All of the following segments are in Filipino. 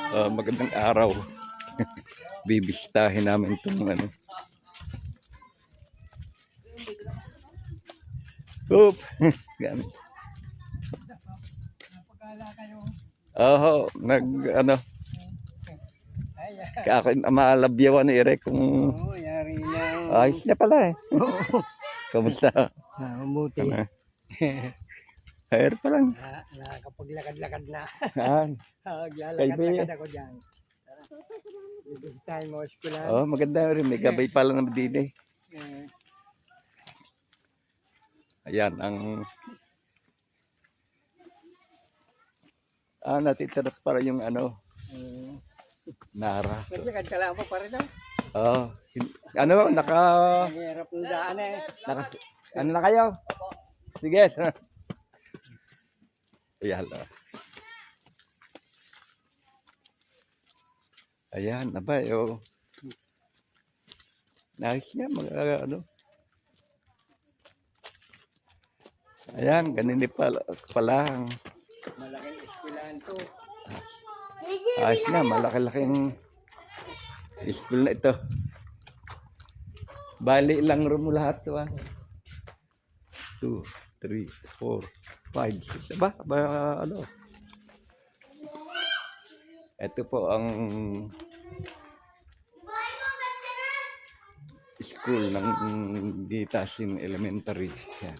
Magandang araw. Bibistahin namin itong ano. Oop! Gamit. Ano. Ako maalabyawan ni Eric kung yari lang. ayos na pala eh. Kamusta? Mabuti. Air pa lang. Nakakapaglakad-lakad na. Naglalakad-lakad ako dyan. Bibisitahin mo eskwela. Maganda rin. May gabay pa lang na din eh. Ayan ang natitira para yung ano Nara. Naglakad ka lang po pa rin. Hirap ng daan eh. Ano na kayo? Sige. Ayan. Ayan, abay, nice nga, ano. Ayan, ganun pala. Malaking eskwelahan to. Ayos na, malaki-laking school na ito. Bali ilang room mo lahat to 2, 3, 4, 5, 6. Ano? Ito po ang school ng Gitasin Elementary. Yan.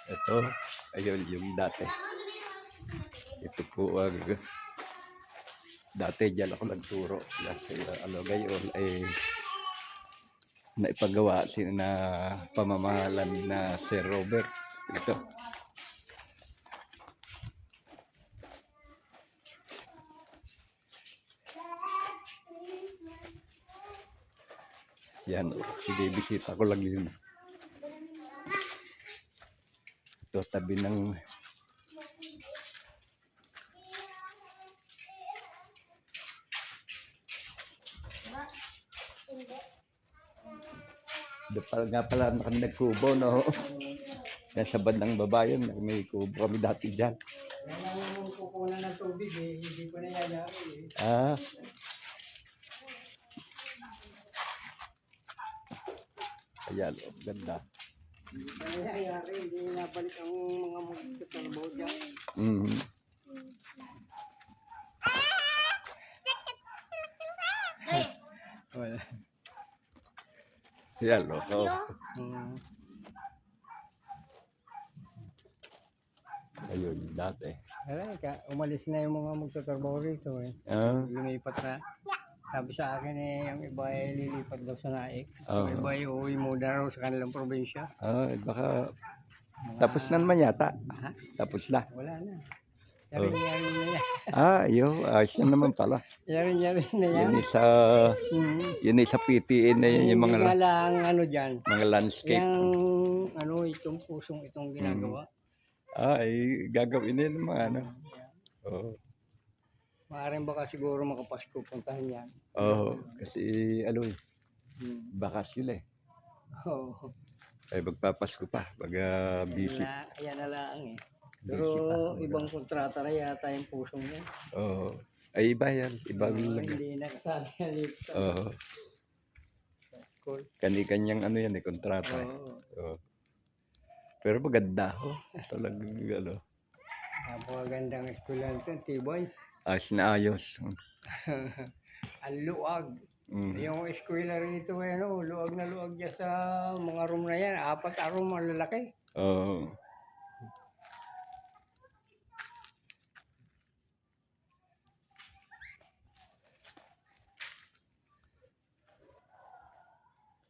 Ito, ayun yung dati. Ito po dati dyan ako nagturo. Kasi gayon ay naipagawa na pamamahalan na Sir Robert. Ito. Yan, sige, bisita ko lang yun. Ito, tabi ng nga pala nagkubo, no? Nasa bandang baba yun, may kubo kami dati dyan. Yan ang kukunan ng tubig eh, hindi ko na yayari eh. Ayan, ganda. Nangyayari, hindi nabalik ang mga magtatrabaho dyan. Wala. Ayan, loko. Ayun, dati. Umalis na yung mga magtatrabaho rito eh. Lumipat na. Sabi sa akin yung iba ay lilipat daw sa Naik. Yung iba ay uuwi muna raw sa kanilang probinsya. Baka tapos na naman yata. Tapos na. Wala na. Yari-yari na yan. Ayos na naman pala. Yari-yari na yan. Yun sa PTA na yun yung mga lang dyan. Mga landscape. Yung itong pusong itong ginagawa. Ay gagawin nila mga ano. Maaaring baka siguro makapasko puntahan yan. Kasi baka sila eh. Ay magpapasko pa, busy. Kaya na lang eh. Pero ibang kontrata na yata yung pusong yan. Ay iba yan, ibang hindi nakasali yan dito. Kani-kanyang yan eh, kontrata. Pero maganda talagang Napakagandang eskwelahan ito, Tiboy. Ayos na ayos. Ang luwag. Yung eskwela rito luwag na luwag dyan sa mga room na yan. 4 room ang lalaki.